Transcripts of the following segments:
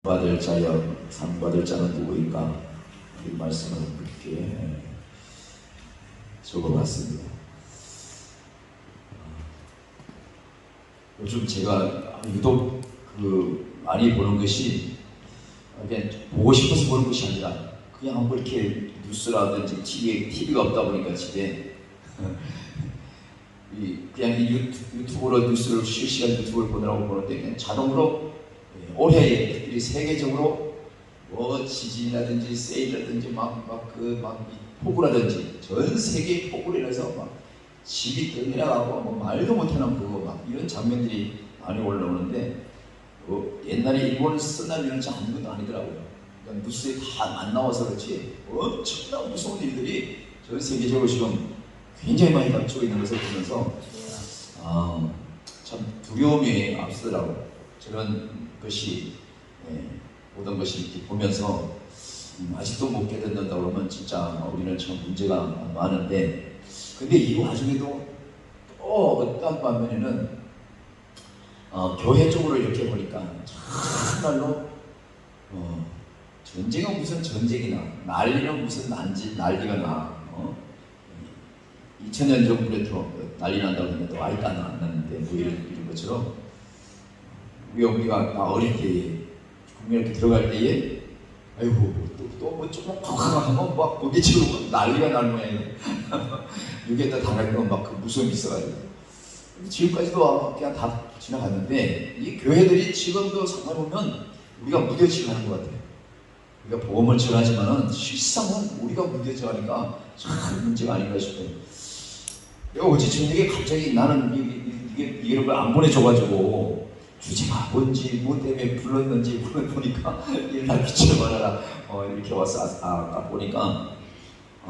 받을 자여 상 받을 자는 누구인가? 이 말씀을 그렇게 적어봤습니다. 요즘 제가 유독 많이 보는 것이 그냥 보고 싶어서 보는 것이 아니라 그냥 뭐 이렇게 뉴스라든지 TV가 없다 보니까 집에 그냥 유튜브로 뉴스를 실시간 유튜브를 보느라고 보는데 그냥 자동으로 올해 특별히 세계적으로 뭐 지진이라든지 세일이라든지 폭우라든지 전 세계 폭우로 인해서 막 집이 떠내려가고 뭐 말도 못하는 막 이런 장면들이 많이 올라오는데 옛날에 일본을 쓰나미는 아무것도 아니더라고요. 그러니까 뉴스에 다 안 나와서 그렇지 엄청난 무서운 일들이 전 세계적으로 지금 굉장히 많이 닥치고 있는 것을 보면서 참 두려움이 앞서더라고요. 저런 것이 모든 것이 이렇게 보면서 아직도 못 깨닫는다 그러면 진짜 우리는 참 문제가 많은데, 근데 이 와중에도 또 어떤 반면에는 교회 쪽으로 이렇게 보니까 정말로 전쟁은 무슨 전쟁이나 난리는 무슨 난리가 나. 2000년 전부터 난리 난다고 했는데 아직도 안 났는데 뭐 이런 것처럼 우리가 다 어릴 때에 국민에 이렇게 들어갈 때에 아이고 또 뭐 조금 팍팍하면 막 고개치고 난리가 날 모양이에요. 여기에다 당할 건 막 그 무서움이 있어가지고 지금까지도 그냥 다 지나갔는데 이 교회들이 지금도 정말 보면 우리가 무뎌지고 하는 것 같아요. 우리가 복음을 전하지만은 실상은 우리가 무뎌져가니까 참 문제가 아닌가 싶어요. 내가 어제 저녁에 갑자기 나는 이런 걸 안 보내줘가지고 주제가 뭔지 뭐 때문에 불렀는지 보니까 일날 빛을 받아라 이렇게 와서 아까 보니까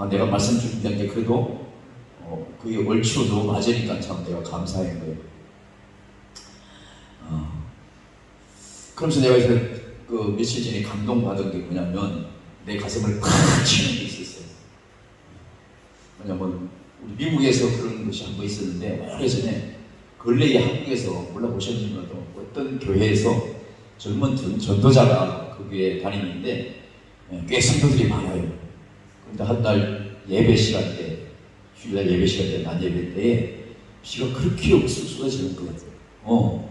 내가 말씀 준비한 게 그래도 그게 옳지로 너무 맞으니까 참 내가 감사한 거예요. 그러면서 내가 이제 며칠 전에 감동받은 게 뭐냐면 내 가슴을 팍 치는 게 있었어요. 뭐냐면 우리 미국에서 그런 것이 한 번 있었는데 오래전에 근래에 한국에서 몰라보셨는지 몰라도 어떤 교회에서 젊은 전도자가 거기에 다니는데 꽤 성도들이 많아요. 그런데 한 날 예배 시간 때, 주일날 예배 시간 때, 낮 예배 때에 비가 그렇게 쏟아지는 것 같아요.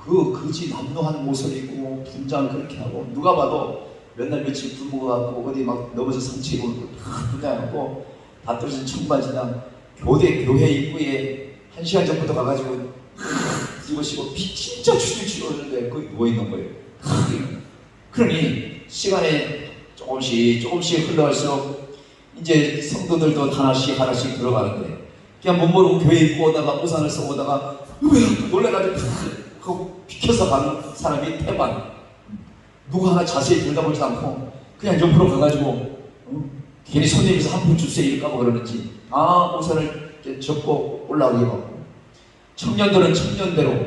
그지 남루한 옷을 입고 분장을 그렇게 하고 누가 봐도 몇 날 며칠 굶어갖고 어디 막 넘어져 상처 입고 다 분장하고 다 떨어진 청바지랑 교회 입구에 1시간 전부터 가가지고 입으시고 비 진짜 추적추적 오는데 거기 누워있는 거예요. 그러니 시간에 조금씩 흘러갈수록 이제 성도들도 하나씩 들어가는데 그냥 못 모르고 교회 입고 오다가 우산을 쓰고 오다가 놀래가지고 비켜서 가는 사람이 태반. 누구 하나 자세히 들여다보지 않고 그냥 옆으로 가가지고 괜히 손님에서 한 푼 주세요 이럴까봐 그러는지 우산을 접고 올라오게 하고, 청년들은 청년대로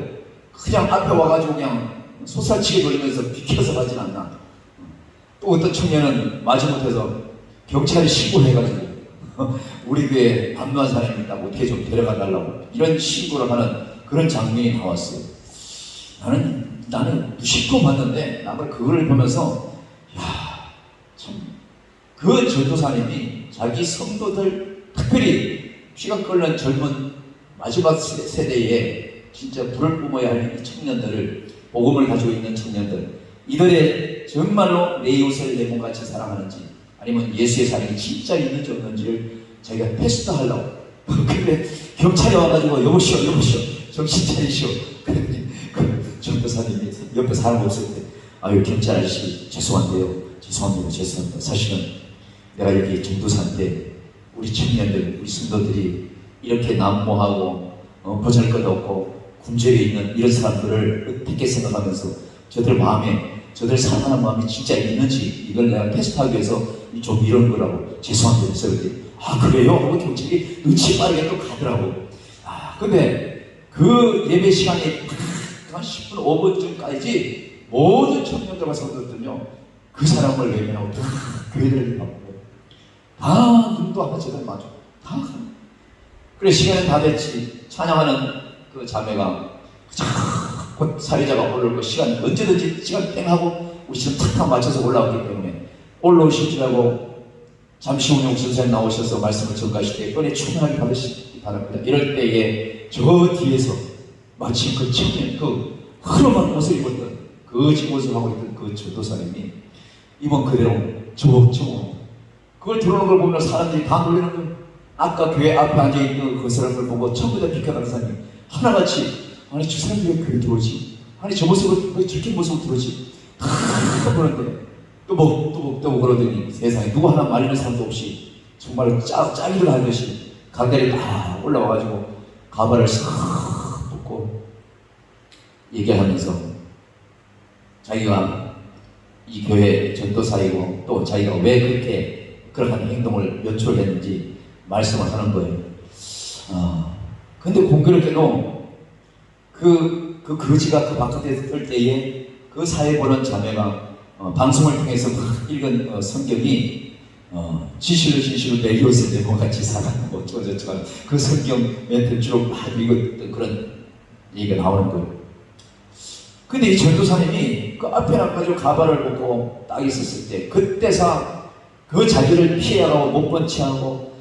그냥 앞에 와가지고 그냥 소살치게 돌리면서 비켜서 가진 않나. 또 어떤 청년은 마지못해서 경찰에 신고해가지고 우리 교회에 안노한 사람이 있다고 어떻게 좀 데려가 달라고 이런 신고를 하는 그런 장면이 나왔어요. 나는 무심코 봤는데 나는 그걸 보면서 그 전도사님이 자기 성도들 특별히 피가 끓는 젊은 마지막 세대에 진짜 불을 뿜어야 할 이 청년들을, 복음을 가지고 있는 청년들, 이들의 정말로 내 이웃을 내 몸같이 사랑하는지 아니면 예수의 사랑이 진짜 있는지 없는지를 자기가 테스트하려고 근데 경찰이 와가지고 여보시오 정신 차리시오 그랬더니 그 전도사님이 옆에 사람 없을 때 경찰 아저씨 죄송합니다. 사실은 내가 여기 전도사인데 우리 청년들, 우리 성도들이 이렇게 난모하고 보잘것없고 굶주려 있는 이런 사람들을 어떻게 생각하면서 저들 사랑하는 마음이 진짜 있는지 이걸 내가 테스트하기 위해서 좀 이런 거라고 죄송합니다. 그래서 그래요? 하고 경찰이 눈치 빠르게 또 가더라고. 근데 그 예배 시간에 한 10분, 5분쯤까지 모든 청년들과 성도들은요 그 사람을 외면하고 교회들을 받고 다 눈도 하나 제대로 마주 다 그래 시간은 다 됐지. 찬양하는 그 자매가 사회자가 올라올 거 시간 언제든지 시간 땡 하고 우리는 탁탁 맞춰서 올라왔기 때문에 올라오실 줄 알고 잠시 운영 선생님 나오셔서 말씀을 전가하실 때 은혜 충만하게 받으시기 바랍니다. 이럴 때에 저 뒤에서 마치 그 청년, 그 흐름한 옷을 입었던 그 집옷을 하고 있던 그 전도사님이 이번 그대로 저벅저벅 그걸 들어오는 걸 보면 사람들이 다 놀리는 거예요. 아까 교회 앞에 앉아있는 그 사람을 보고 전부 다 비켜가는 사람이 하나같이 아니 저 사람이 왜 교회 들어오지? 아니 저 모습을 왜 저렇게 모습을 들어오지? 다 보는데 또 그러더니 세상에 누구 하나 말리는 사람도 없이 정말 짜기를 하듯이 가까이 다 올라와가지고 가발을 싹 벗고 얘기하면서 자기가 이 교회 전도사이고 또 자기가 왜 그렇게 그런 행동을 몇 초를 했는지 말씀을 하는 거예요. 근데 공교롭게도 그 거지가 그 바깥에 뜰 때에 그 사회 보는 자매가 방송을 통해서 읽은 성경이 진실로 내리웠을 때 같이 살아가는 거 어쩌고저쩌고 그 성경 멘트를 주로 막 읽었던 그런 얘기가 나오는 거예요. 근데 이 전도사님이 그 앞에 나가지고 가발을 벗고 딱 있었을 때 그때서 그 자기를 피해가고 못 본 체하고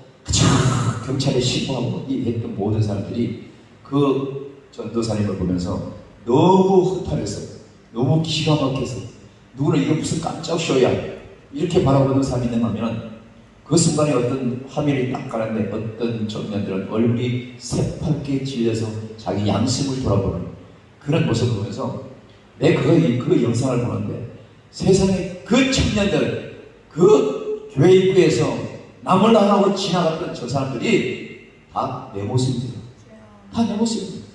경찰에 신고하고 이 했던 모든 사람들이 그 전도사님을 보면서 너무 허탈해서 너무 기가 막혀서 누구는 이게 무슨 깜짝 쇼야 이렇게 바라보는 사람이 있는 하면 그 순간에 어떤 화면이 딱 가는데 어떤 청년들은 얼굴이 새빨게 질려서 자기 양심을 돌아보는 그런 모습을 보면서 내 그 영상을 보는데 세상에 그 청년들 그 교회 입구에서 남을 안 하고 지나갔던 저 사람들이 다 내 모습입니다. 다 내 모습입니다.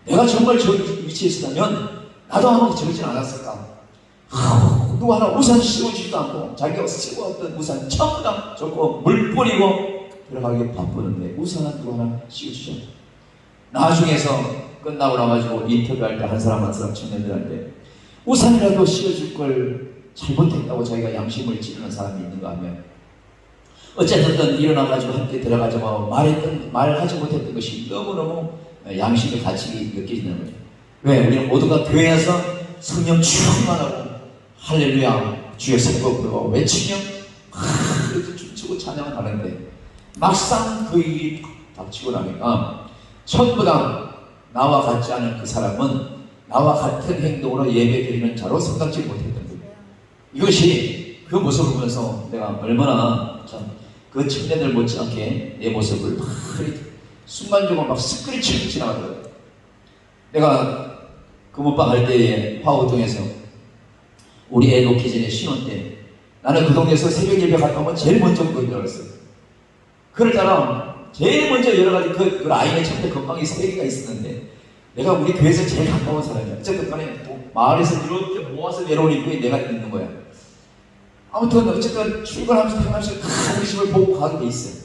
내가 정말 저 위치에 있었다면 나도 아마 저러진 않았을까. 누구 하나 우산 씌워주지도 않고 자기가 쓰고 왔던 우산 전부 다 줬고 물 뿌리고 들어가기 바쁘는데 우산 누구 하나 씌워주지 않고 나중에서 끝나고 나가지고 인터뷰할 때 한 사람 청년들한테 우산이라도 씌워줄 걸 잘못했다고 자기가 양심을 찌르는 사람이 있는가 하면 어쨌든 일어나가지고 함께 들어가자고 말하지 못했던 것이 너무너무 양심의 가치가 느껴지는 거예요. 왜? 우리는 모두가 교회에서 성령 충만하고 할렐루야 주의 새벽 부르고 외치며 그렇게 춤추고 찬양을 하는데 막상 그 일이 닥치고 나니까 전부 다 나와 같지 않은 그 사람은 나와 같은 행동으로 예배 드리는 자로 생각지 못했던 거예요. 이것이 그 모습을 보면서 내가 얼마나 참 그 청년들 못지않게 내 모습을 순간적으로 막 스크린 치고 지나가더라고요. 내가 금호빵 할 때에 화호동에서 우리 애 놓기 전에 신혼 때 나는 그 동네에서 새벽 예배 갔다 오면 제일 먼저 거기 들어갔어요. 그럴 때는 제일 먼저 여러 가지 그 라인에 첫째 건방이 3개가 있었는데 내가 우리 교회에서 제일 가까운 사람이야. 어쨌든 간에 마을에서 이렇게 모아서 내려온 입구에 내가 있는 거야. 아무튼 어쨌든 출근하면서 퇴근하면서 다 우리 집을 보고 가게 돼 있어요.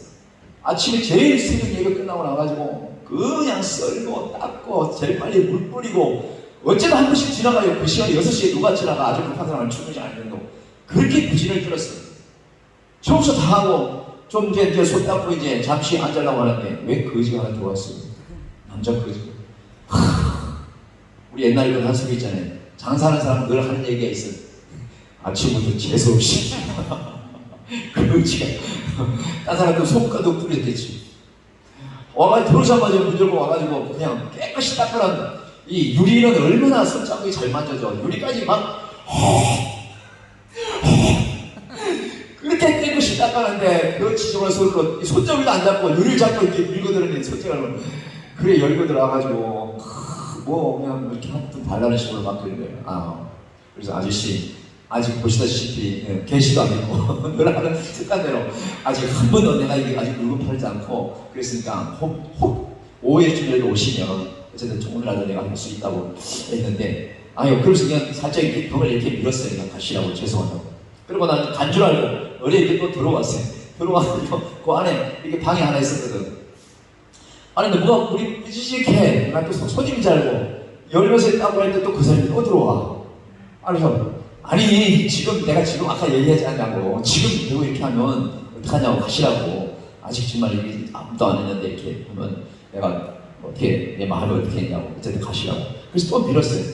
아침에 제일 새벽 예배 끝나고 나가지고 그냥 썰고 닦고 제일 빨리 물 뿌리고 어쩌다 한 번씩 지나가요. 그 시간에 6시에 누가 지나가 아주 급한 사람은 출근이 안 된다고 그렇게 부진을 들었어요. 청소 다 하고 좀 이제 손 닦고 이제 잠시 앉으려고 하는데 왜 거지가 하나 들어왔어요. 남자 거지. 우리 옛날에 그런 한소리 있잖아요. 장사하는 사람은 늘 하는 얘기가 있어요. 아침부터 재수없이 거지가 딴 사람도 손가락 뿌렸겠지. 와가지고 들어오자마자 문 열고 와가지고 그냥 깨끗이 닦으라는 이 유리는 얼마나 손자국이 잘 만져져. 유리까지 막 그렇게 깨끗이 닦았는데 그 지저분한 손으로 손잡이도 안 잡고 유리를 잡고 이렇게 밀고 들었는데 손잡이를 그래 열고 들어와가지고 뭐 그냥 이렇게 한푼 달라는 식으로 막 그러는데요. 그래서 아저씨 아직 보시다시피 개시도 안 했고 늘 하는 습관대로 아직 한 번도 내가 이게 아직 물건 팔지 않고 그랬으니까 혹 5일쯤이라도 오시면 어쨌든 조금이라도 내가 할 수 있다고 했는데 그래서 그냥 살짝 이렇게 벽을 이렇게 밀었어요. 그냥 가시라고 죄송하다고. 그리고 난 간 줄 알고 어제 이렇게 또 들어왔어요. 들어와서 그 안에 이렇게 방이 하나 있었거든. 아니 근데 뭐가 우리 삐지직해. 난 또 손님인 줄 알고 열면서 있다고 했는데 또 그 사람이 또 들어와. 아니 지금 내가 지금 아까 얘기하지 않냐고 지금 이거 이렇게 하면 어떡하냐고 가시라고 아직 정말 이게 아무도 안 했는데 이렇게 하면 내가 어떻게 내 마음을 어떻게 했냐고 어쨌든 가시라고 그래서 또 밀었어요.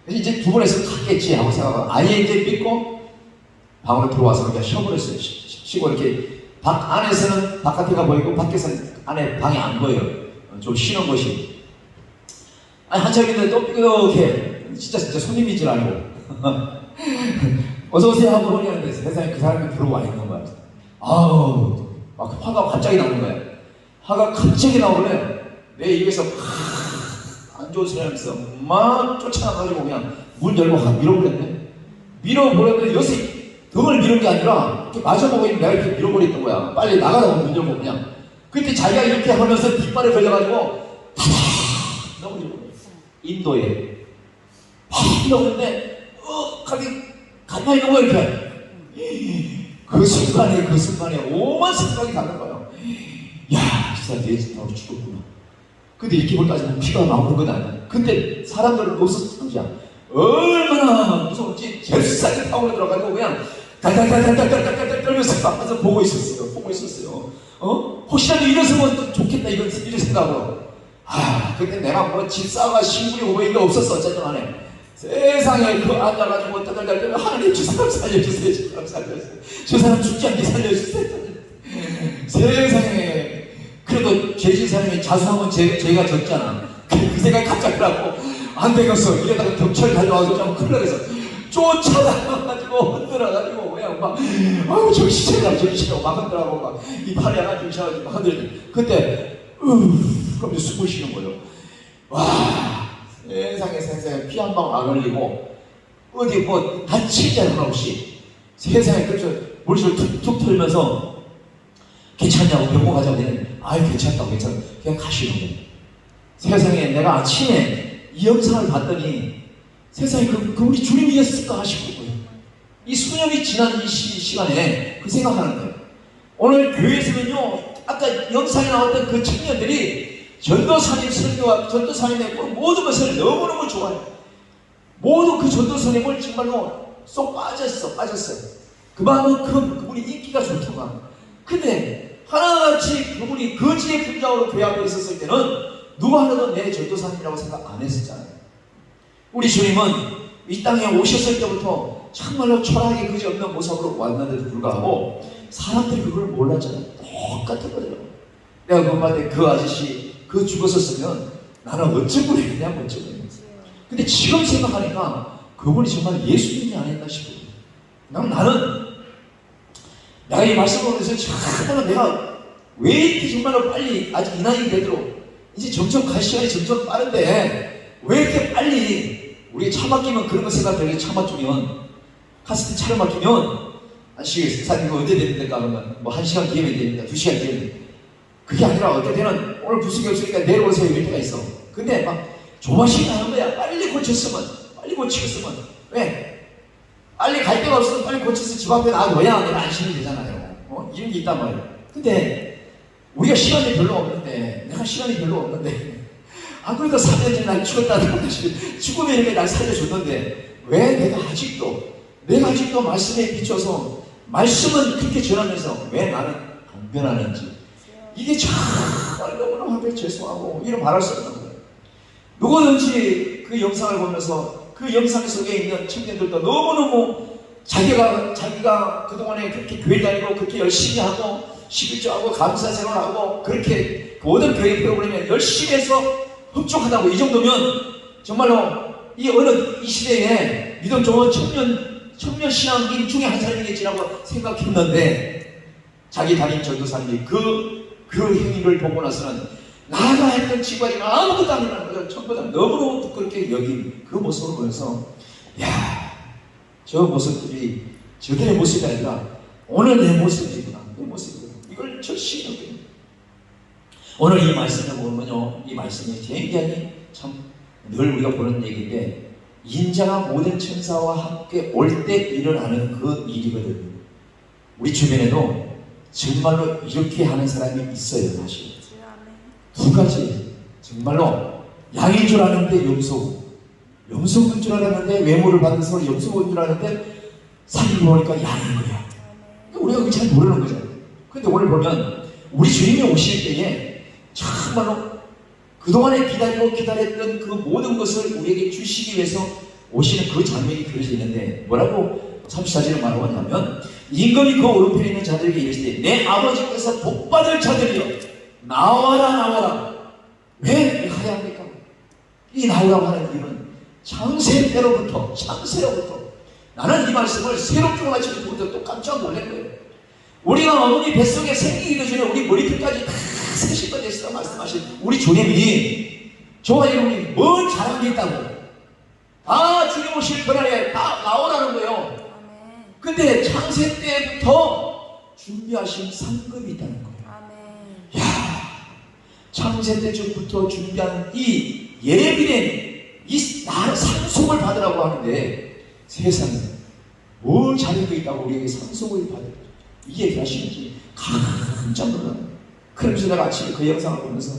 그래서 이제 두 번에서 갔겠지 하고 생각하고 아예 이제 믿고 방으로 들어와서 그냥 쉬어버렸어요. 쉬고 이렇게 방 안에서는 바깥에가 보이고 밖에서는 안에 방이 안 보여요. 좀 쉬는 곳이. 아니 한참 있는데 또 삐그덕해. 진짜 손님인 줄 알고 어서오세요 하고 보니까 세상에 그 사람이 들어와 있는 거야. 아우 막 화가 갑자기 나오는 거야. 화가 갑자기 나오길래 내 입에서 안 좋은 소리 하면서 막 쫓아나가지고 그냥 문 열고 확 밀어버렸네. 밀어버렸는데 요새 등을 미는 게 아니라 이렇게 마셔보고 있는 내가 이렇게 밀어버렸던 거야. 빨리 나가라고 문 열고 그냥. 그때 자기가 이렇게 하면서 뒷발에 걸려가지고 타닥 넘어지고 인도에 팍 넘었는데 가만히 넘어 이렇게. 그 순간에 오만 생각이 나는 거예요. 야, 진짜 내 진짜로 죽었구나. 근데 이렇게 볼까지 피가 나오는 건 아니야. 근데 사람들은 없었어 당시야. 얼마나 무서운지 잽싸게 타고 들어가지고 그냥 달달달달달달달달 떨면서 가서 보고 있었어요. 혹시라도 일어서면 좋겠다 이런 생각으로. 근데 내가 뭐 집사가 신분이 뭐 이게 없었어 어쨌든 간에. 세상에 그 앉아가지고 떠들달 때면 하나님 저 사람 살려주세요. 저 사람 죽지 않게 살려주세요. 세상에 그래도 죄진 사람이 자수하면 죄가 적잖아. 그 생각이 갑자기 나고 안 되겠어. 이러다가 경찰 달려와서 좀 큰일 나겠어. 쫓아다가지고 흔들어가지고 그냥 막 정신차려 막 흔들어가고 막 이 팔이 하나 정신차려가지고 막 흔들어. 그때 그럼 숨을 쉬는 거예요. 와 세상에 피 한 방 안 흘리고 어디 뭐 다치지 않은 없이 세상에 그렇죠. 물소리 툭툭 털면서 괜찮냐고 병원 가자고 되는 괜찮다고 그냥 가시는 거예요. 세상에 내가 아침에 이 영상을 봤더니 세상에 그 우리 주님이었을까 싶은 거예요. 이 수년이 지난 이 시간에 그 생각하는 거예요. 오늘 교회에서는요 아까 영상에 나왔던 그 청년들이 전도사님 설교와 전도사님의 모든 것을 너무너무 좋아해요. 모두 그 전도사님을 정말로 쏙 빠졌어요. 그만큼 그분이 인기가 좋더만. 근데 하나같이 그분이 거지의 분장으로 교회 앞에 있었을 때는 누가 하나도 내 전도사님이라고 생각 안 했었잖아요. 우리 주님은 이 땅에 오셨을 때부터 정말로 초라하게 그지없는 모습으로 왔는데도 불구하고 사람들이 그걸 몰랐잖아요. 똑같은 거죠. 내가 그분한테 그 아저씨 그 죽었었으면 나는 어쩔 뻔했냐 근데 지금 생각하니까 그분이 정말 예수님이 아닐까 싶어요. 나는 내가 이 말씀을 하면서 정말 내가 왜 이렇게 정말로 빨리 아직 이 나이 되도록 이제 점점 갈 시간이 점점 빠른데 왜 이렇게 빨리 우리 차 막히면 그런 거 생각하게 차 막히면 카스트 차를 막히면 아시겠어요? 사장님 이거 언제 됩니까? 그러면 뭐 1시간 뒤에면 됩니다. 2시간 뒤에면 그게 아니라 어떨 때는 오늘 부식이 없으니까 내려오세요 이럴 때가 있어. 근데 막 조마식 나는 거야. 빨리 고치겠으면 왜? 빨리 갈 데가 없으면 빨리 고쳐서 집 앞에 놔둬야 내가 안심이 되잖아요. 이런 게 있단 말이에요. 근데 우리가 시간이 별로 없는데 그러니까 3년 전에 날 죽었다는 것이 죽으면 이렇게 날 살려줬는데 왜 내가 아직도 말씀에 비춰서 말씀은 그렇게 전하면서 왜 나는 안 변하는지 이게 정말 너무너무 죄송하고 이런 말할 수 없는 거예요. 누구든지 그 영상을 보면서 그 영상 속에 있는 청년들도 너무너무 자기가 그동안에 그렇게 교회 다니고 그렇게 열심히 하고 11조하고 감사생활하고 그렇게 모든 교회 프로그램에 열심히 해서 흡족하다고 이 정도면 정말로 이 시대에 믿음 좋은 청년 신앙인 중에 한 사람이겠지라고 생각했는데 자기 담임 전도사님이 그 행위를 보고 나서는 나가 했던 지관이가 아무것도 아니라는 거죠. 전부 다 너무너무 그렇게 여긴 그 모습을 보면서 저 모습들이 저들의 모습이 아니라 오늘 내 모습이구나. 이걸 절실히 느껴요. 오늘 이 말씀을 보면요, 이 말씀이 굉장히 참 늘 우리가 보는 얘기인데 인자가 모든 천사와 함께 올 때 일어나는 그 일이거든요. 우리 주변에도 정말로 이렇게 하는 사람이 있어요. 사실 두 가지 정말로 양인 줄 아는데 염소인 줄 알았는데 외모를 받아서 염소인 줄 알았는데 사진을 보니까 양인 거야. 우리가 그걸 잘 모르는 거잖아요. 근데 오늘 보면 우리 주님이 오실 때에 정말로 그동안에 기다리고 기다렸던 그 모든 것을 우리에게 주시기 위해서 오시는 그 장면이 그려져 있는데 뭐라고 34절에 말하고 있냐면 임금이 그 오른편에 있는 자들에게 이르시되 내 아버지께서 복받을 자들이여 나와라 나와라. 왜 하야합니까? 이 나오라고 하는 이유는 창세 때로부터 나는 이 말씀을 새롭게 가르치면서부터 또 깜짝 놀란 거예요. 우리가 어머니 뱃속에 생기기도 전에 우리 머리끝까지 다 세시가 됐어 말씀하신 우리 주님이 저와 여러분이 뭘 잘한 게 있다고 주님 오실 그날에 다 나오라는 거예요. 근데 창세 때부터 준비하신 상급이 있다는 거예요. 창세 때부터 준비한 이 예비된 이 상속을 받으라고 하는데 세상에 뭘 잘한 게 있다고 우리에게 상속을 받으라고 이 얘기 하시는지 깜짝 놀라요. 그러면서 내가 아침에 그 영상을 보면서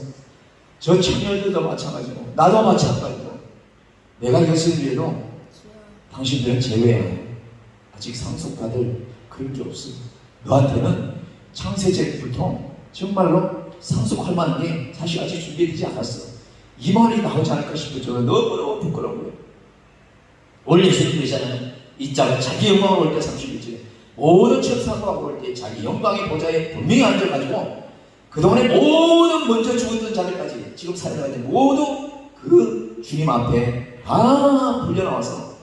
저 청년들도 마찬가지고 나도 마찬가지고 내가 이것을 위해도 당신들은 제외야. 아직 상속받을 그런 게 없어. 너한테는 창세제부터 정말로 상속할 만한 게 사실 아직 준비되지 않았어. 이 말이 나오지 않을까 싶어서 너무너무 부끄러운 거예요. 원래 예수님이잖아요. 이 짝은 자기 영광으로 올 때 31절에 모든 천사하고 올 때 자기 영광의 보좌에 분명히 앉아가지고 그동안에 모든 먼저 죽었던 자들까지 지금 살아가는 모두 그 주님 앞에 다 불려나와서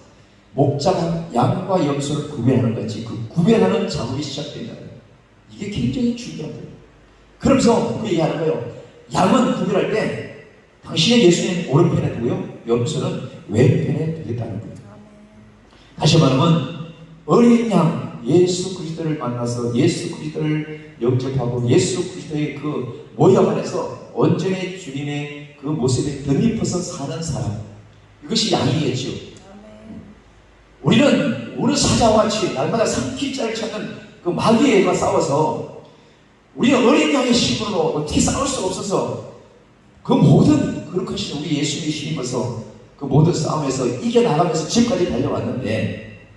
목자가 양과 염소를 구별하는 거지 그 구별하는 작업이 시작된다. 이게 굉장히 중요한 거예요. 그러면서 그 얘기하는 거예요. 양은 구별할 때 당신의 예수님 오른편에 두고요. 염소는 왼편에 두겠다는 거예요. 다시 말하면 어린 양 예수 그리스도를 만나서 예수 그리스도를 영접하고 예수 그리스도의 그 모형 안에서 온전히 주님의 그 모습에 덧입혀서 사는 사람 이것이 양이겠죠. 우리는 사자와 같이 날마다 삼킬자를 찾는 그 마귀와 싸워서 우리는 어린 양의 힘으로 어떻게 싸울 수가 없어서 그 모든 그렇게 하신 우리 예수님의 힘입어서 그 모든 싸움에서 이겨나가면서 지금까지 달려왔는데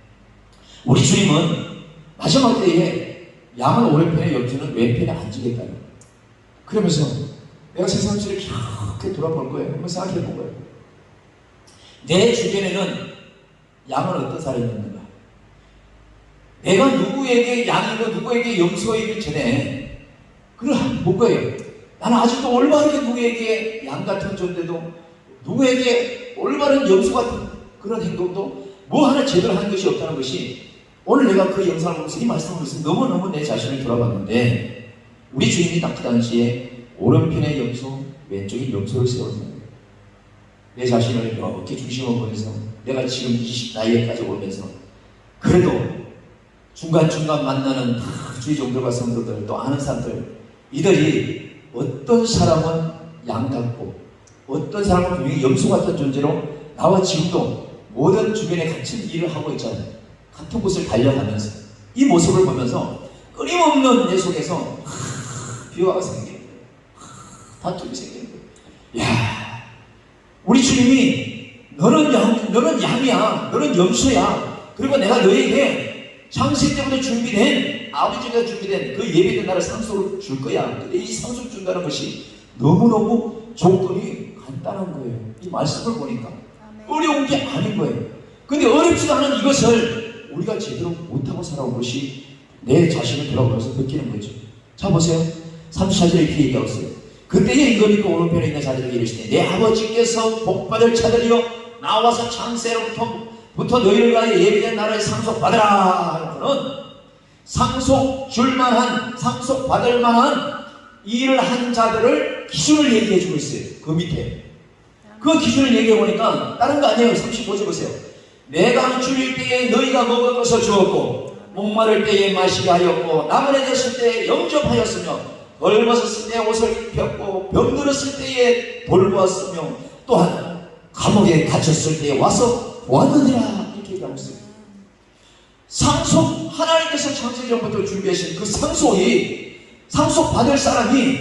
우리 주님은 마지막 때에 양은 오른편에 염소는 왼편에 앉으겠다는 거예요. 그러면서 내가 세상을 이렇게 돌아볼 거예요. 한번 생각해 본 거예요. 내 주변에는 양은 어떤 사람이 있는가? 내가 누구에게 양이고 누구에게 염소이기 전에 그걸 한번 볼 거예요. 나는 아직도 올바르게 누구에게 양 같은 존재도 누구에게 올바른 염소 같은 그런 행동도 뭐 하나 제대로 하는 것이 없다는 것이 오늘 내가 그 영상을 보면서 이 말씀을 보면서 너무너무 내 자신을 돌아봤는데 우리 주님이 딱 그 당시에 오른편에 염소, 왼쪽에 염소를 세웠습니다. 내 자신을 이렇게 중심으로 보면서 내가 지금 20 나이에까지 오면서 그래도 중간중간 만나는 주의 종들과 성도들 또 아는 사람들 이들이 어떤 사람은 양 같고 어떤 사람은 분명히 염소 같은 존재로 나와 지금도 모든 주변에 같은 일을 하고 있잖아요. 같은 곳을 달려가면서 이 모습을 보면서 끊임없는 내 속에서 비화가 생기는 거예요. 다툼이 생기는 거예요. 야, 우리 주님이 너는 양이야. 너는 염소야. 그리고 내가 너에게 창세 때부터 준비된 아버지가 준비된 그 예배된 나를 상속을 줄 거야. 근데 이 상속 준다는 것이 너무너무 조건이 간단한 거예요. 이 말씀을 보니까 어려운 게 아닌 거예요. 근데 어렵지도 않은 이것을 우리가 제대로 못하고 살아온 것이 내 자신을 돌아보면서 느끼는 거죠. 자 보세요. 34절에 이렇게 얘기하고 있어요. 그때에 임금이 그 오른편에 있는 자들에게 이르시되 내 아버지께서 복받을 자들이여 나와서 창세로부터 너희를 위하여 예비된 나라에 상속받으라. 하는 상속 줄만한 상속 받을 만한 일을 한 자들을 기준을 얘기해 주고 있어요. 그 밑에 그 기준을 얘기해 보니까 다른 거 아니에요. 35절 보세요. 내가 줄일 때에 너희가 먹을 것을 주었고 목마를 때에 마시게 하였고 나그네졌을 때에 영접하였으며 벌벗었을 때에 옷을 입혔고 병들었을 때에 돌보았으며 또한 감옥에 갇혔을 때에 와서 보았느니라. 이렇게 얘기하고 있어요. 상속 하나님께서 창세전부터 준비하신 그 상속 받을 사람이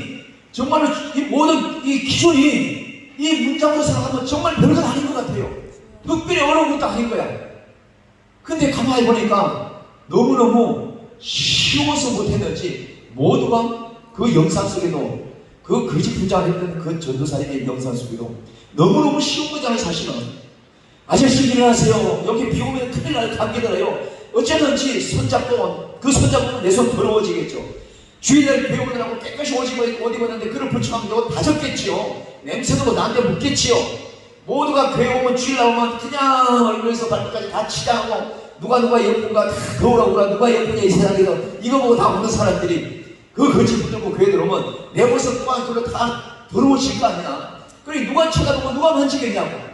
정말로 이 모든 이 기준이 이 문장으로 생각하면 정말 별것 아닌 것 같아요. 특별히 어려운 것도 아닌 거야. 근데 가만히 보니까 너무너무 쉬워서 못했는지 모두가 그 영상 속에도 그 거짓 부자했던 그 전도사님의 영상 속에도 너무너무 쉬운 거잖아요. 사실은 아저씨 일어나세요. 여기 비 오면 큰일 나요. 감기 들어요. 어쩌든지 손잡고 그 손잡으면 내 손 더러워지겠죠. 주인을 배우느라고 깨끗이 옷 입었는데 그를 불청하면 너 다졌겠지요. 냄새도 나한테 묻겠지요. 모두가 교회 오면 주일 나오면 그냥 얼굴에서 발끝까지 다 치장하고 누가 예쁜가 다 거울하고 누가 예쁘냐 이 세상에서 이거 보고 다 오는 사람들이 그 거짓 붙들고 교회 들어오면 내 모습 또한 그걸로 다 더러워질 거 아니야. 그러니 누가 쳐다보고 누가 만지겠냐고.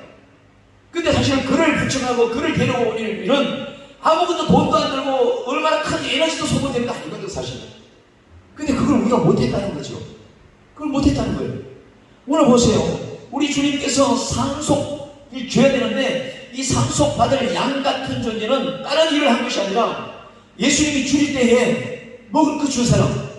근데 사실은 그를 부청하고 그를 데려오는 이런 아무것도 돈도 안 들고 얼마나 큰 에너지도 소모되는 거 아니거든 사실은. 근데 그걸 우리가 못했다는 거죠. 그걸 못했다는 거예요. 오늘 보세요. 우리 주님께서 상속을 줘야 되는데 이 상속받을 양 같은 존재는 다른 일을 한 것이 아니라 예수님이 줄일 때에 먹을 거 준 사람,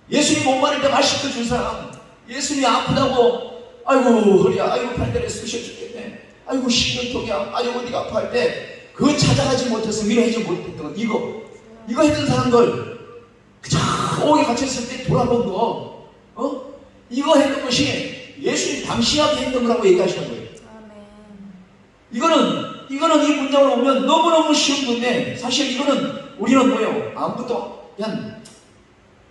예수님 못 마를 때 마실 거 준 사람, 예수님이 아프다고 아이고 허리야, 아이고 팔다리에 쑤셔 죽겠네, 아이고 신경통이야, 아이고 어디가 아파할 때 그거 찾아가지 못해서 위로하지 못했던 이거 했던 사람들 그저 오게 갇혔을 때 돌아본 거 이거 했던 것이 예수님 당신한테 했던 거라고 얘기하시는 거예요. 이거는 이 문장을 보면 너무너무 쉬운 건데 사실 이거는 우리는 뭐예요? 아무것도 그냥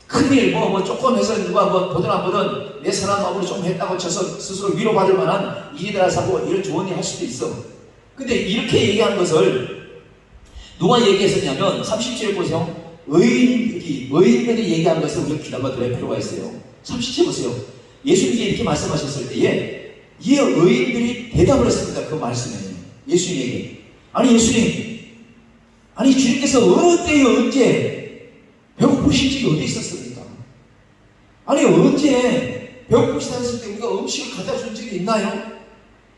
큰일 조금 해서 누가 보든 안 보든 내 사람 마음으로 좀 했다고 쳐서 스스로 위로받을 만한 일이다 사고 이런 좋은 일 할 수도 있어. 근데 이렇게 얘기한 것을 누가 얘기했었냐면 30절에 보세요. 의인들이 얘기한 것을 우리가 귀담아 들을 필요가 있어요. 30절 보세요. 예수님이 이렇게 말씀하셨을 때에 이 의인들이 대답을 했습니다. 그 말씀에 예수님에게 아니 예수님, 아니 주님께서 어느 때에 언제 배고프신 적이 어디 있었습니까? 아니 언제 배고프시다 했을 때 우리가 음식을 갖다 준 적이 있나요?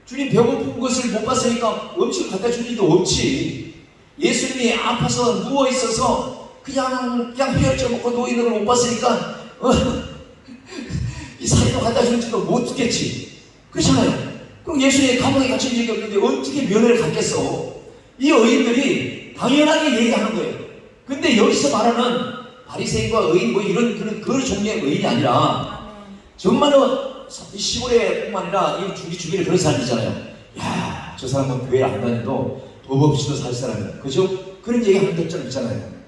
주님 배고픈 것을 못 봤으니까 음식을 갖다 준 일도 없지. 예수님이 아파서 누워있어서 그냥 헤엄쳐 먹고 누워있는 걸 못 봤으니까 이 사리도 갖다 주는지도 못 듣겠지. 그렇잖아요. 그럼 예수님이 감옥에 갇힌 적이 없는데 어떻게 면회를 갖겠어? 이 의인들이 당연하게 얘기하는 거예요. 근데 여기서 말하는 바리새인과 의인 이런 그 종류의 의인이 아니라 정말로 시골에 뿐만 아니라 우리 주변에 그런 사람이잖아요. 야, 저 사람은 교회 안 다녀도 법 없이도 살 사람이야. 그죠? 그런 얘기 하는 것처럼 있잖아요.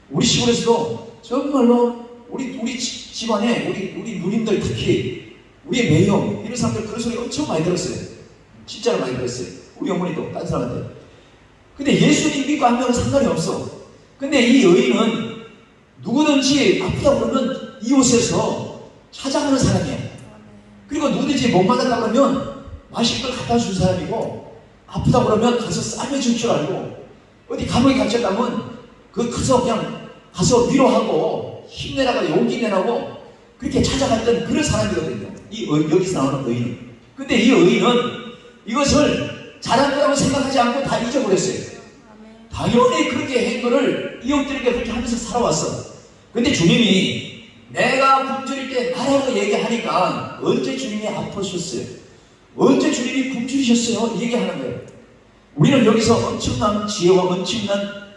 우리 시골에서도 정말로 우리 집안에 우리 누님들 특히 우리의 매형 이런 사람들 그런 소리 엄청 많이 들었어요. 진짜로 많이 들었어요. 우리 어머니도 딴 사람한테. 근데 예수님 믿고 안 믿으면 상관이 없어. 근데 이 의인은 누구든지 아프다 그러면 이웃에서 찾아가는 사람이야. 그리고 누구든지 못 맞았다 그러면 마실 걸 갖다 준 사람이고 아프다 그러면 가서 싸매줄 줄 알고 어디 감옥에 갇혔다면 그 가서 그냥 가서 위로하고 힘내라고 용기 내라고 그렇게 찾아갔던 그런 사람이거든요. 여기서 나오는 의인은. 근데 이 의인은 이것을 잘한 거라고 생각하지 않고 다 잊어버렸어요. 당연히 그렇게 한 거를 이웃들에게 그렇게 하면서 살아왔어. 근데 주님이 내가 굶주릴 때 나라고 얘기하니까 언제 주님이 아프셨어요? 언제 주님이 굶주리셨어요? 얘기하는 거예요. 우리는 여기서 엄청난 지혜와 엄청난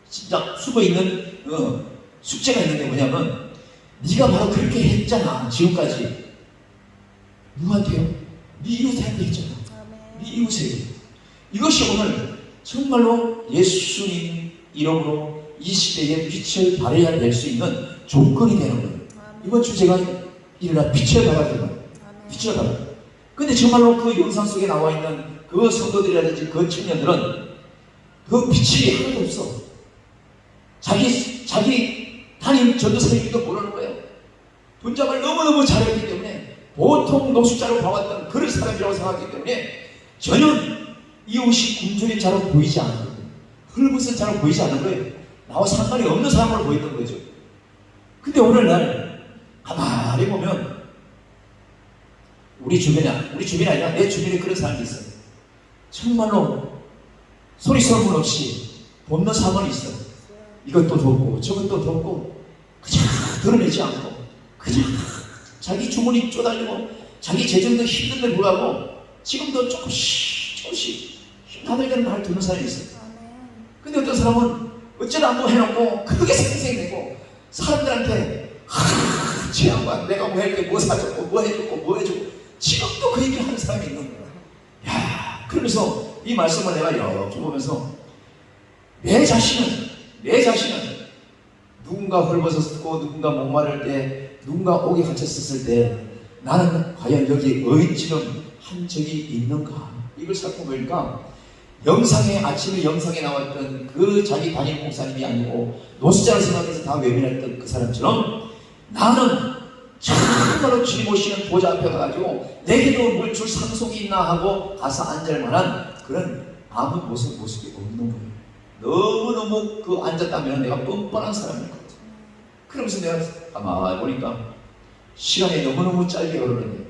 진짜 수고 있는 숙제가 있는데 뭐냐면 네가 바로 그렇게 했잖아. 지금까지 누구한테요? 네 이웃한테 했잖아. 네 이웃에게. 이것이 오늘 정말로 예수님 이름으로 이 시대에 빛을 발해야 될 수 있는 조건이 되는 거예요. 이번 주 제가 일어나 빛을 발해야 되는 빛을 발해야 돼요. 근데 정말로 그 영상 속에 나와 있는 그 성도들이라든지 그 청년들은 그 빛이 하나도 없어. 자기 담임 전도사님도 모르는 거예요. 분장을 너무너무 잘했기 때문에 보통 노숙자로 봐왔던 그런 사람이라고 생각했기 때문에 전혀 이웃이 굶주린 자로 보이지 않는 거예요. 헐벗은 자로 보이지 않는 거예요. 나와 상관이 없는 사람으로 보였던 거죠. 근데 오늘날 가만히 보면 우리 주변이 아니라 내 주변에 그런 사람이 있어요. 정말로 소리 소문 없이 돕는 사람이 있어. 이것도 돕고 저것도 돕고 그냥 드러내지 않고 그냥 자기 주머니 쪼달리고 자기 재정도 힘든데 불구하고 지금도 조금씩 힘나들게 날 돕는 사람이 있어요. 근데 어떤 사람은 어쩌다 한번 해놓고 크게 생색내고 사람들한테 저 양반 내가 뭐 할게 뭐 사줬고 뭐 해줬고 뭐 해주고 지금도 그 얘기를 하는 사람이 있는 거야. 야, 그러면서 이 말씀을 내가 이렇게 보면서 내 자신은 누군가 헐벗었고 누군가 목마를 때 누군가 옥에 갇혔었을 때 나는 과연 여기 의지름 한 적이 있는가? 이걸 살펴보니까 아침에 영상에 나왔던 그 자기 담임 목사님이 아니고 노숙자를 생각해서 다 외면했던 그 사람처럼 나는 참으로 주님 오시는 보좌 앞에 가가지고 내게도 물줄 상속이 있나 하고 가서 앉을 만한 그런 아무 모습이 없는 거예요. 너무너무 그 앉았다면 내가 뻔뻔한 사람일 것 같아요. 그러면서 내가 가만히 보니까 시간이 너무너무 짧게 흐르는데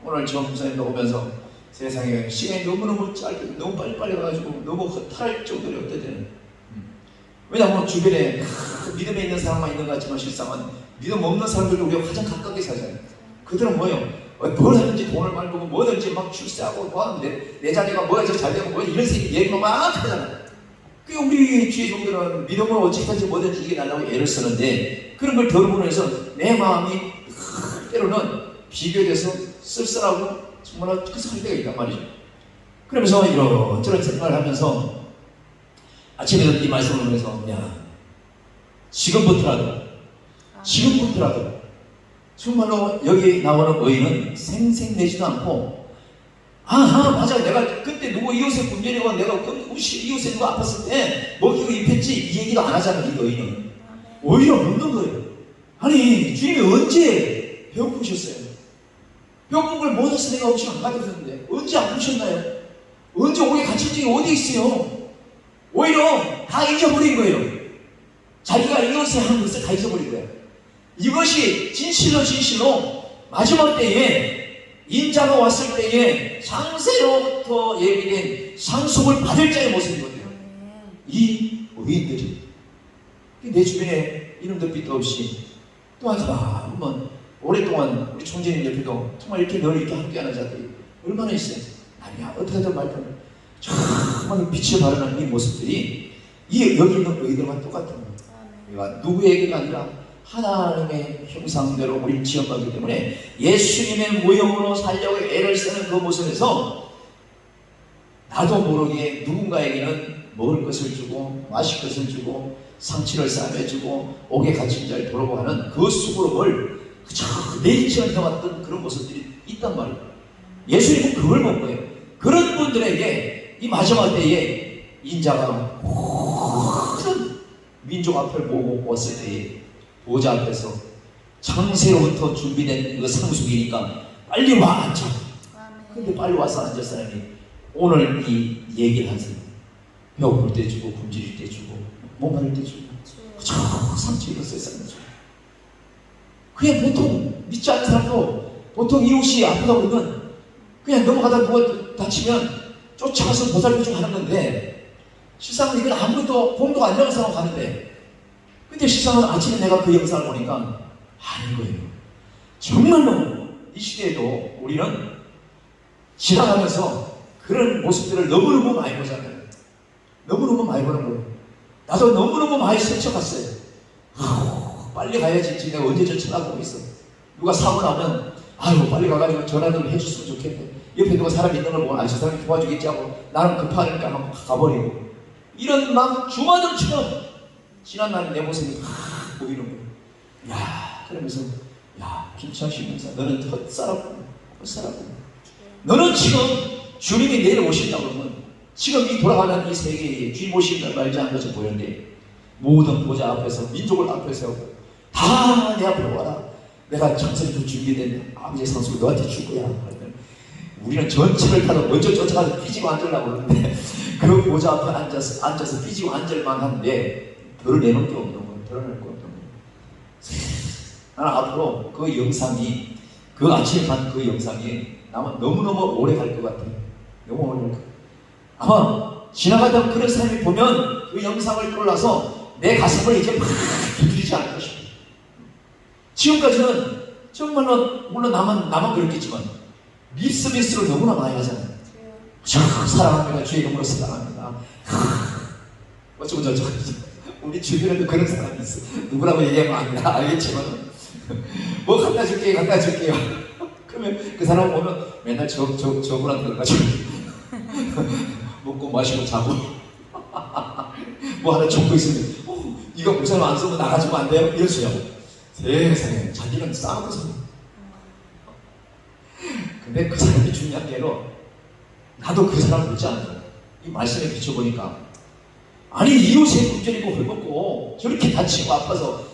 오늘 저 목사님도 오면서 세상에 시간이 너무너무 짧게 너무 빨리빨리 가가지고 너무 허탈할 정도로 없대되는. 왜냐하면 주변에 믿음에 있는 사람만 있는 것 같지만 실상은 믿음 없는 사람들도 우리가 가장 가깝게 살잖아요. 그들은 뭐예요? 뭘 하든지 돈을 많이 벌고 뭐든지 막 출세하고 뭐하는데 내 자녀가 뭐가 잘 되고 뭐 이런 얘기만 막 하잖아요. 그 우리 주의 종들은 믿음으로 어찌든지 뭐든지 이겨내려고 애를 쓰는데 그런 걸 들어보면서 내 마음이 때로는 비교돼서 쓸쓸하고 정말 할 때가 있단 말이죠. 그러면서 이런저런 생각을 하면서 아침에도 이 말씀을 보면서 야 지금부터라도 정말로 여기 나오는 의인은 생색내지도 않고 아하 맞아 내가 그때 누구 이웃에 굶주리고 내가 이웃에 누가 아팠을 때 먹이고 입혔지 이 얘기도 안 하잖아. 이 의인은 오히려 묻는 거예요. 아니 주님이 언제 배고프셨어요? 배고픈 걸 못해서 내가 없이 안 가졌는데 언제 아프셨나요? 언제 옥에 갇힌 적이 어디 있어요? 오히려 다 잊어버린 거예요. 자기가 이것에 한 것을 다 잊어버린 거예요. 이것이 진실로 마지막 때에 인자가 왔을 때에 창세로부터 예비된 상속을 받을 자의 모습이거든요. 이 의인들이 내 주변에 이름도 빛도 없이 또한 한번 오랫동안 우리 총재님 옆에도 정말 이렇게 늘 이렇게 함께하는 자들이 얼마나 있어요. 아니야 어떻게든 말든 정말 빛을 발하는 이 모습들이 여기 있는 의인들과 똑같은 거예요. 그러니까 누구에게가 아니라 하나님의 형상대로 우리를 지어봤기 때문에 예수님의 무형으로 살려고 애를 쓰는 그 모습에서 나도 모르게 누군가에게는 먹을 것을 주고 마실 것을 주고 상치를 싸매주고 옥에 갇힌 자를 돌보고 하는 그 수고로움을 내 인생을 해왔던 그런 모습들이 있단 말이에요. 예수님은 그걸 본 거예요. 그런 분들에게 이 마지막 때에 인자가 모든 민족 앞을 보고 왔을 때에 보좌 앞에서 창세로부터 준비된 그 상속이니까 빨리 와 앉아. 근데 빨리 와서 앉을 사람이 오늘 이 얘기를 한 사람 배고플 때 주고 굶주릴 때 주고 목마를 때 주고 상처 입었을 사람 주고 그냥 보통 믿지 않는 사람도 보통 이웃이 아프다고 그러면 그냥 넘어가다 누가 다치면 쫓아가서 보살펴주고 하는 건데 실상은 이건 아무것도 공도가 안 되는 사람 가는데 근데 실상은 아침에 내가 그 영상을 보니까 아닌 거예요. 정말로 이 시대에도 우리는 지나가면서 그런 모습들을 너무너무 많이 보잖아요. 너무너무 많이 보는 거예요. 나도 너무너무 많이 스쳐갔어요. 빨리 가야지. 내가 언제 저 쳐다보고 있어. 누가 사고 나면 아유 빨리 가가지고 전화 좀 해줬으면 좋겠네. 옆에 누가 사람 있는 걸 보고 저 사람이 도와주겠지 하고 나는 급하니까 한번 가버리고 이런 막 주마등처럼 지난날에 내 모습이 막 보이는 거예요. 야 그러면서 야 김창식 목사 너는 헛살았구나. 너는 지금 주님이 내일 오신다고 그러면 지금 이 돌아가는 이 세계에 주님 오신다 말지 않는 것을 보였는데 모든 보좌 앞에서 민족을 앞에 세우고 다 내 앞으로 와라. 내가 창세부터 준비된 아버지의 상속을 너한테 줄 거야. 우리는 전차를 타고 먼저 쫓아가서 삐지고 앉으려고 그러는데 그 보좌 앞에 앉아서 삐지고 앉을만 한데 드러내는 게 없는 거예요. 드러낼 게 없는 거예요. 나는 앞으로 그 영상이 그 아침에 간 그 영상이 아마 너무너무 오래 갈 것 같아요. 너무 오래 갈 것 같아요. 아마 지나가던 그런 사람이 보면 그 영상을 떠올라서 내 가슴을 이제 막 두드리지 않을까 싶어요. 지금까지는 정말로 물론 나만 그랬겠지만 미스로 너무나 많이 하잖아요. 사랑합니다. 주의 이름으로 사랑합니다. 어쩌고 저쩌고 우리 주변에도 그런 사람이 있어. 누구라고 얘기하면 안 돼. 알겠지만 뭐 갖다 줄게요, 갖다 줄게요. 그러면 그 사람 오면 맨날 저분한테 가지고 먹고 마시고 자고 뭐 하나 적고 있으면 이거 목사님 안 쓰면 나가주면 안 돼요? 이러세요. 세상에 자기는 싸놓고서. 근데 그 사람이 중요한 게로 나도 그 사람 묻지 않아요. 이 말씀에 비춰보니까 아니 이웃의 굶주리고 헐벗고 저렇게 다치고 아파서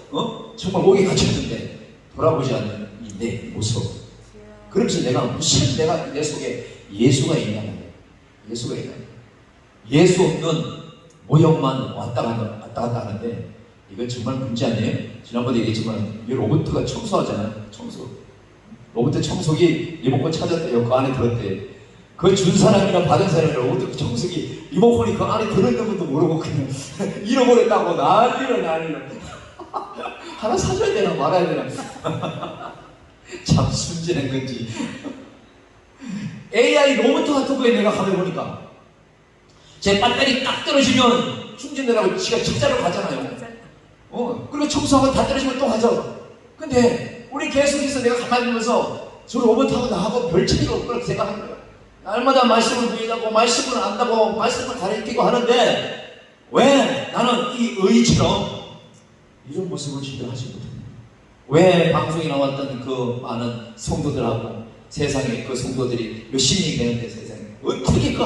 정말 목에 갇혔는데 돌아보지 않는 이 내 모습. 그러면서 내가 무슨 내가 내 속에 예수가 있냐 말이야. 예수가 있냐. 예수 없는 모형만 왔다 갔다 하는데 이건 정말 문제 아니에요? 지난번에 얘기했지만 이 로봇가 청소하잖아요. 청소. 로봇 청소기 리모컨 찾았대요. 그 안에 들었대. 그 준 사람이나 받은 사람이나 로봇 청소기 리모컨이 그 안에 들어있는 것도 모르고 그냥 잃어버렸다고 난리로 하나 사줘야 되나 말아야 되나. 참 순진한 건지. AI 로봇 같은 거에 내가 가려보니까 제 배터리 딱 떨어지면 충전되라고 지가 직자로 가잖아요. 그리고 청소하고 다 떨어지면 또 가죠. 근데 우리 계속해서 내가 가만히 보면서 저 로봇하고 나하고 별 차이가 없다고 생각하는 거예요. 날마다 말씀을 부인하고 말씀을 안다고 말씀을 가르치고 하는데 왜 나는 이 의처럼 이런 모습을 지도하지 못합니다. 왜 방송에 나왔던 그 많은 성도들하고 세상에 그 성도들이 몇십 명이 되는데 세상에 어떻게 그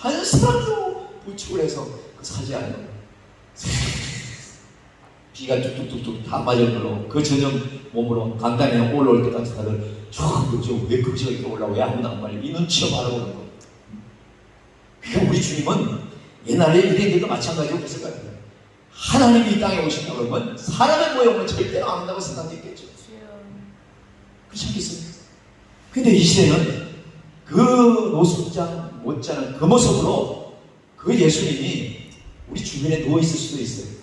한 사람도 부축을 해서 그 사지 않는 거예요. 비가 뚝뚝뚝뚝 다 맞을 걸로 그 저녁 몸으로 강단에 올라올 때까지 다들 왜 그지가 이렇게 올라오고 왜 아무도 안 말려 이 눈치로 바라보는 거예요. 그러니까 우리 주님은 옛날에 유대인들도 마찬가지로 그랬을 것 같아요. 하나님이 이 땅에 오신다고 그러면 사람의 모형은 절대로 안 한다고 생각했겠죠. 그렇지 않겠습니까? 근데 이 시대는 그 노숙자 못지않은 그 모습으로 그 예수님이 우리 주변에 누워있을 수도 있어요.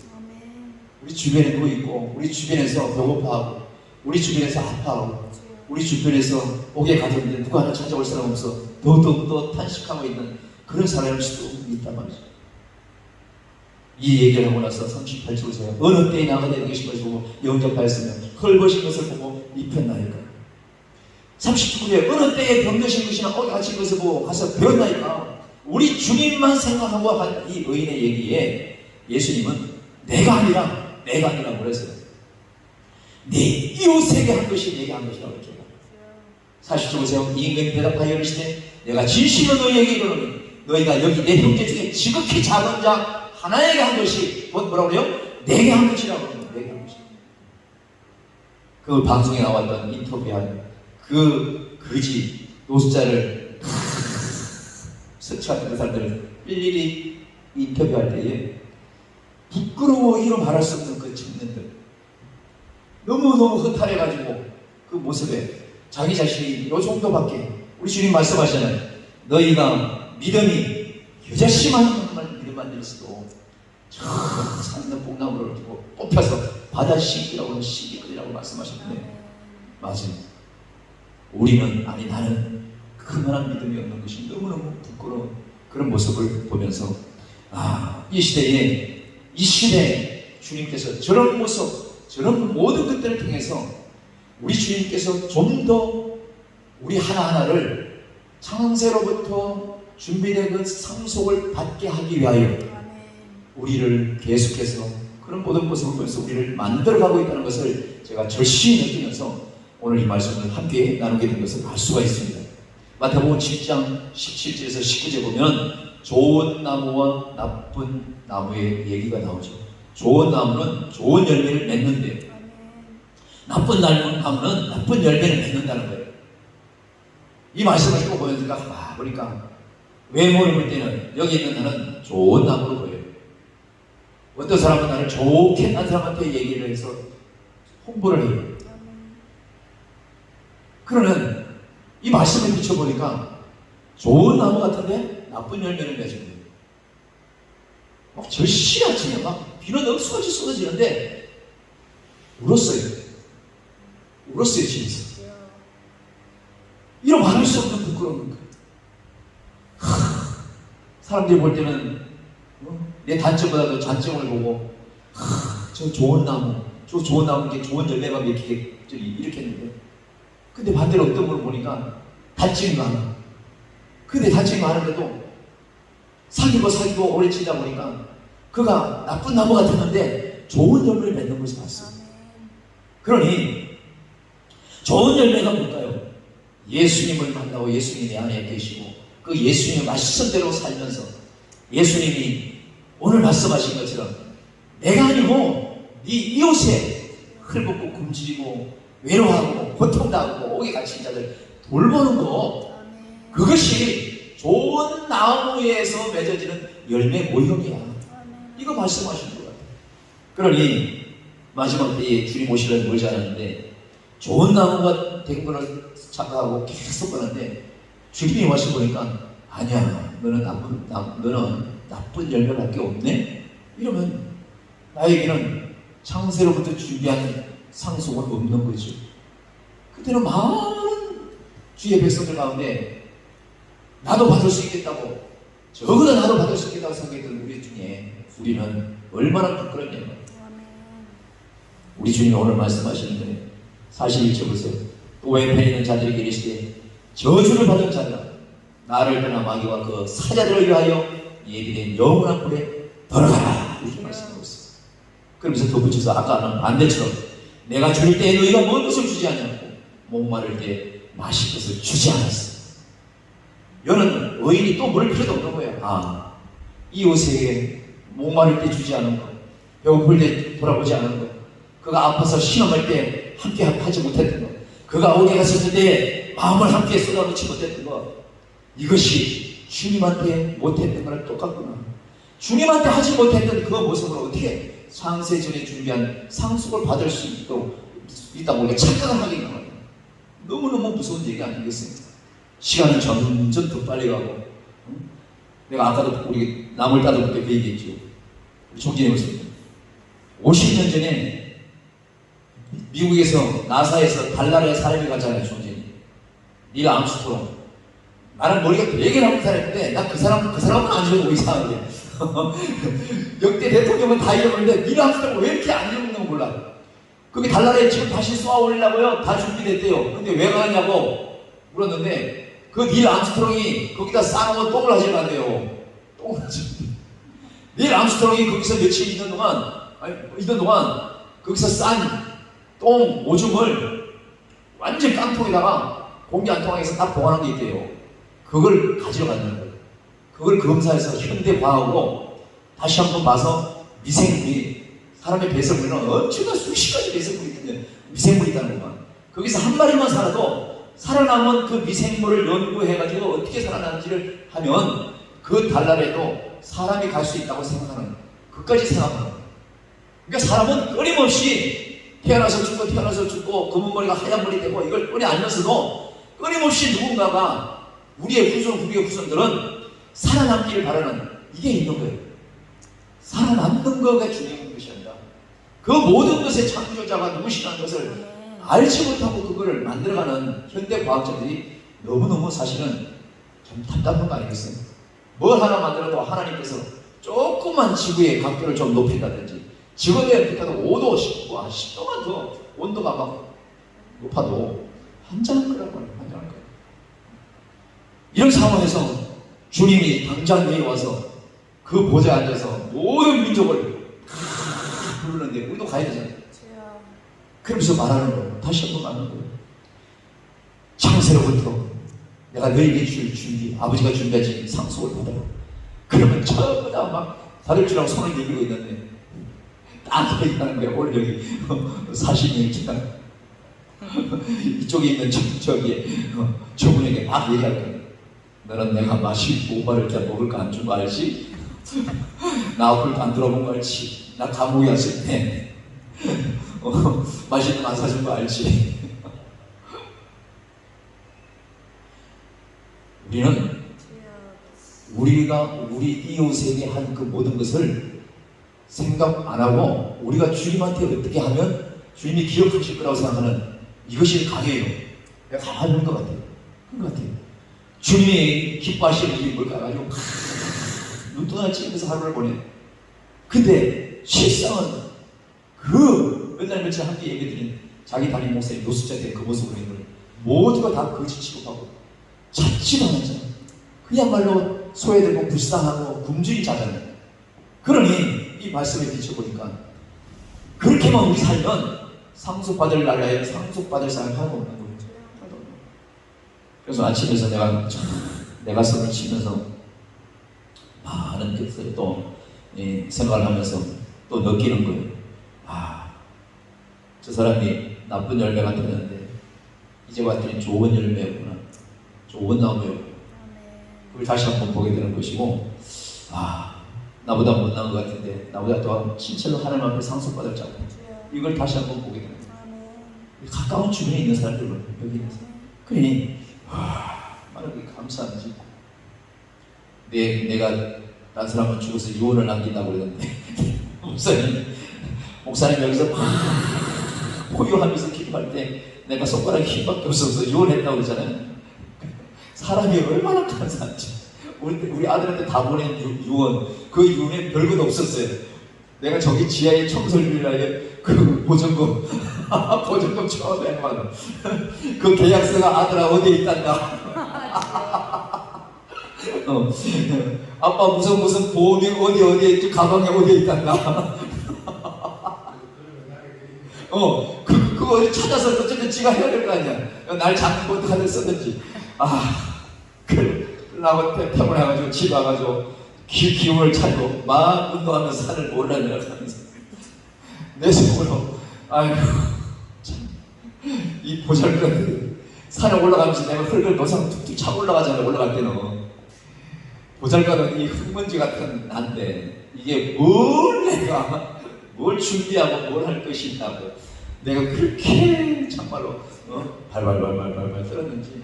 우리 주변에 누워있고 우리 주변에서 배고파하고 우리 주변에서 아파하고 우리 주변에서 옥에 가졌는데 누가 하나 찾아올 사람 없어 더욱더 탄식하고 있는 그런 사람일 수도 있단 말이죠. 이 얘기를 하고 나서 38절 보세요. 어느 때에 나가 내게 계신 것을 보고 영접하였으면 헐벗은 것을 보고 입혔나이까. 39절에 어느 때에 병드신 것이나 어디 갇힌 것을 보고 가서 배웠나이까. 우리 주님만 생각하고 한 이 의인의 얘기에 예수님은 내가 아니라 그랬어요. 네 이웃에게 한 것이 내게 한 것이라고 했죠. 40절 보세요. 이 인간이 대답하여 이르시되 내가 진실로 너희에게 이르노니 너희가 여기 내 형제 중에 지극히 작은 자 하나에게 한 것이 뭐라고 그래요? 내게 한 것이라고 해요. 내게 한 것이. 그 방송에 나왔던 인터뷰한 그 거지 노숙자를 서치하는 그 사람들을 일일이 인터뷰할 때에 부끄러워 이루 말할 수 없는 그 청년들 너무너무 허탈해가지고 그 모습에 자기 자신이 요 정도밖에 우리 주님 말씀하시잖아요. 너희가 믿음이 여자씨만 믿음만 들었어도 저 산는 뽕나무를 뽑혀서 바다 씨기라고 하는 씨기라고 말씀하셨는데 맞아요. 우리는 아니 나는 그만한 믿음이 없는 것이 너무너무 부끄러운 그런 모습을 보면서 이 시대에 주님께서 저런 모습 저런 모든 것들을 통해서 우리 주님께서 좀 더 우리 하나하나를 창세로부터 준비된 그 상속을 받게 하기 위하여 우리를 계속해서 그런 모든 모습을 통해서 우리를 만들어가고 있다는 것을 제가 절실히 느끼면서 오늘 이 말씀을 함께 나누게 된 것을 알 수가 있습니다. 마태복음 7장 17절에서 19절 보면 좋은 나무와 나쁜 나무의 얘기가 나오죠. 좋은 나무는 좋은 열매를 맺는데 나쁜 나무는 나쁜 열매를 맺는다는 거예요. 이 말씀을 또 보니까 보니까 외모를 볼 때는 여기 있는 나는 좋은 나무로 보여요. 어떤 사람은 나를 좋게 한 사람한테 얘기를 해서 홍보를 해요. 그러면 이 말씀을 비춰보니까 좋은 나무 같은데 나쁜 열매를 맺은 거예요. 막 절실히 아침에 막 비는 억수같이 쏟아지는데 울었어요. 집에서. 이런 말할 수 없는 부끄러운 거예요. 사람들이 볼 때는 내 단점보다도 장점을 보고 저 좋은 나무 저 좋은 나온 게 좋은 열매만 맺히게 이렇게 했는데, 근데 반대로 어떤 분을 보니까 단증이 많아. 근데 단증이 많은데도 사귀고 오래 치다 보니까 그가 나쁜 나무 같았는데 좋은 열매를 맺는 것을 봤어요. 그러니 좋은 열매가 뭘까요? 예수님을 만나고 예수님이 내 안에 계시고 그 예수님의 말씀대로 살면서 예수님이 오늘 말씀하신 것처럼 내가 아니고 네 이웃에 헐벗고 굶주리고 외로워하고 고통당하고 옥에 갇힌 자들 돌보는 거, 그것이 좋은 나무에서 맺어지는 열매 모형이야. 이거 말씀하시는 것 같아요. 그러니 마지막 때에 주님 오시려면 멀지 않았는데 좋은 나무가 된 거를 착각하고 계속 가는데 주님이 와서 보니까 아니야, 너는 나쁜 열매밖에 없네? 이러면 나에게는 창세로부터 준비한 상속은 없는 거죠. 그때는 많은 주의 백성들 가운데 나도 받을 수 있겠다고, 적어도 나도 받을 수 있겠다고 생각했던 우리 중에 우리는 얼마나 부끄럽냐면, 우리 주님이 오늘 말씀하시는데 41절 보세요. 또 왼편에 있는 자들에게 이르시되 저주를 받은 자들아, 나를 떠나 마귀와 그 사자들을 위하여 예비된 영원한 불에 들어가라, 이렇게 말씀하고 있어요. 그러면서 덧붙여서 아까는 반대처럼 내가 줄일 때에 너희가 뭔 것을 주지 않냐고, 목마를 때 마실 것을 주지 않았어. 여는 의인이 또 물을 필요도 없는 거야. 이웃에게 목마를 때 주지 않은 것, 배고플 때 돌아보지 않은 것, 그가 아파서 신음할 때 함께 하지 못했던 것, 그가 옥에 갔을 때 마음을 함께 쏟아놓지 못했던 것, 이것이 주님한테 못했던 거랑 똑같구나. 주님한테 하지 못했던 그 모습으로 어떻게 창세전에 준비한 상속을 받을 수 있다고 우리가 착각을 하게 되는 거예요. 너무너무 무서운 얘기 아니겠습니까? 시간은 점점 더 빨리 가고, 내가 아까도 우리 나물 따들 때 그 얘기했죠. 종진이 보십니다. 50년 전에 미국에서 나사에서 달나라에 사람이 가잖아요. 종진이 닐 암스트롱. 나는 머리가 되게 나쁜 사람인데 나 그 사람은 안 읽고 이상하게 역대 대통령은 다 읽었는데 닐 암스트롱 왜 이렇게 안 읽는 건 몰라. 그게 달나라에 지금 다시 쏘아 올리려고요. 다 준비됐대요. 근데 왜 가냐고 물었는데 그 닐 암스트롱이 거기다 쌓아놓은 똥을 하시면 안 돼요. 똥을 하시면 닐 암스트롱이 거기서 며칠 있는 동안 거기서 싼 똥 오줌을 완전 깡통에다가 공기 안 통하게 해서 다 보관한 게 있대요. 그걸 가지러 가는 거예요. 그걸 검사해서 현대과학으로 다시 한번 봐서 미생물이, 사람의 배설물은 엄청난 수십 가지 배설물이 있는데 미생물이 있다는 것만, 거기서 한 마리만 살아도 살아남은 그 미생물을 연구해가지고 어떻게 살아나는지를 하면 그 달나라에도 사람이 갈 수 있다고 생각하는, 그까지 생각하는 거예요. 그러니까 사람은 끊임없이 태어나서 죽고 검은 머리가 하얀 머리 되고 이걸 뻔히 알면서도 끊임없이 누군가가 우리의 후손들은 살아남기를 바라는 이게 있는 거예요. 살아남는 거가 중요한 것이 아니라 그 모든 것의 창조자가 누구시라는 것을 알지 못하고 그거를 만들어가는 현대 과학자들이 너무너무 사실은 좀 답답한 거 아니겠어요? 뭘 하나 만들어도 하나님께서 조금만 지구의 각도를 좀 높인다든지, 지구에 붙어도 5도, 10도만 더 온도가 막 높아도 한잔할 거란 말이에요. 한잔할 거예요. 이런 상황에서 주님이 당장 내려와서 그 보좌에 앉아서 모든 민족을 부르는데 우리도 가야 되잖아요. 그러면서 말하는 거예요. 다시 한번 말하는 거예요. 창세로부터 내가 너에게 줄 준비, 아버지가 준비하신 상속을 받아라. 그러면 전부 다 막 다들 줄하고 손을 내밀고 있는데 딱 얘기하는 거예요. 오늘 여기 40명 이쪽에 있는 저분에게 막 얘기할 거예요. 너는 내가 마실 모발을 때 먹을 거 안 준 거 알지? 나 앞을 안 들어본 거 알지? 나 감옥에 왔을 때 맛있는 거 안 사준 거 알지? 우리는 우리가 우리 이웃에게 한 그 모든 것을 생각 안 하고 우리가 주님한테 어떻게 하면 주님이 기억하실 거라고 생각하는 이것이 강해요. 내가 가만히 있는 것 같아요. 그런 것 같아요. 주님이 기뻐하시는 일이 뭘까 가지고 눈동자 찍으면서 하루를 보내. 근데 실상은 그 몇날 며칠 함께 얘기해드린 자기 담임 목사님 노숙자 때 그 모습으로 있는 모두가 다 거짓 취급하고 찾지도 않았잖아. 그야말로 소외되고 불쌍하고 굶주린 자잖아요. 그러니 이 말씀에 비춰보니까 그렇게만 우리 살면 상속받을 나라에 상속받을 사람이 하나도 없는 거예요. 그래서 아침에서 내 가슴을 치면서 많은 것들을 또 생각을 하면서 또 느끼는 거예요. 저 사람이 나쁜 열매가 되었는데 이제 봤더니 좋은 열매였구나. 좋은 나무였구나. 그걸 다시 한번 보게 되는 것이고, 나보다 못난 것 같은데 나보다 더 진짜로 하나님 앞에 상속받을 자고, 이걸 다시 한번 보게 되는 거예요. 가까운 주변에 있는 사람들은 여기에서 그러니 말하기 감사한지. 내가 딴 사람은 죽어서 유언을 남긴다고 그러는데 목사님 여기서 막 포효하면서 기도할 때 내가 손가락에 힘밖에 없어서 유언했다고 그러잖아요. 사람이 얼마나 감사한지. 우리 아들한테 다 보낸 유언, 그 유언에 별것도 없었어요. 내가 저기 지하에 청소를 빌라에 그 보증금 보증금 처음 내면 그 계약서가 아들아 어디에 있단다. 아빠 무슨 보험이 어디에 있지, 가방에 어디에 있단다. 그거 어디 찾아서 어쨌든 지가 해야 될 거 아니야. 날 잡는 거 어떻게 썼는지. 그러고 태문해가지고 집에 와가지고 기운을 차리고 막 운동하면서 산을 올라내려가면서 내 속으로 이 보잘것 산에 올라가면서 내가 흙을 노상 툭툭 차 올라가잖아요. 올라갈 때는 보잘것은 이 흙먼지 같은 난데 이게 뭘 준비하고 뭘 할 것이 있다고 내가 그렇게 정말로 발발발발발발 떨었는지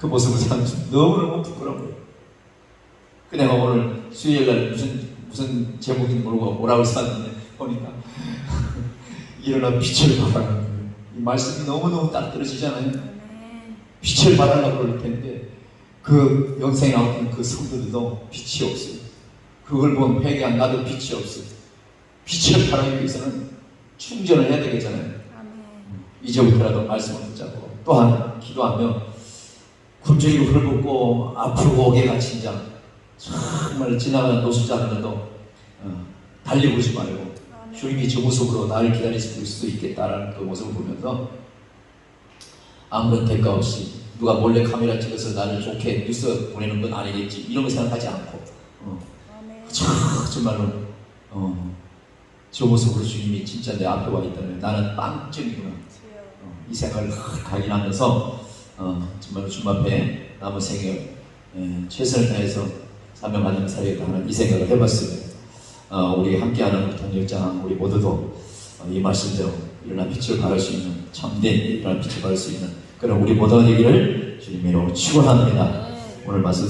그 모습을 참 너무너무 부끄러운 거예요. 내가 오늘 수요일날 무슨 제목인지 모르고 오라고 썼는데 보니까 일어나 빛을 발하는 거예요. 이 말씀이 너무너무 딱 떨어지잖아요. 빛을 발하려고 그럴 텐데 그 영상에 나오는 그 성도들도 빛이 없어요. 그걸 보면 회개한 나도 빛이 없어요. 빛을 발하기 위해서는 충전을 해야 되겠잖아요. 이제부터라도 말씀을 붙잡고 또한 기도하며 굶주리고 헐벗고 아프고 오게 갇힌 자 정말 지나가는 노숙자들도 달려보지 말고 주님이 저 모습으로 나를 기다리실 수 있겠다라는 그 모습을 보면서 아무런 대가 없이 누가 몰래 카메라 찍어서 나를 좋게 뉴스 보내는 건 아니겠지 이런 거 생각하지 않고 정말로 저 모습으로 주님이 진짜 내 앞에 와 있다면 나는 빵점이구나 이 생각을 각인하면서 정말 주님 앞에 남은 생애 최선을 다해서 사명 받는 살겠다는 이 생각을 해봤습니다. 우리 함께하는 동역자 우리 모두도 이 말씀대로 일어나 빛을 발할 수 있는 참된 일어나 빛을 발할 수 있는 그런 우리 모두가 되기를 주님으로 축원합니다. 오늘 말씀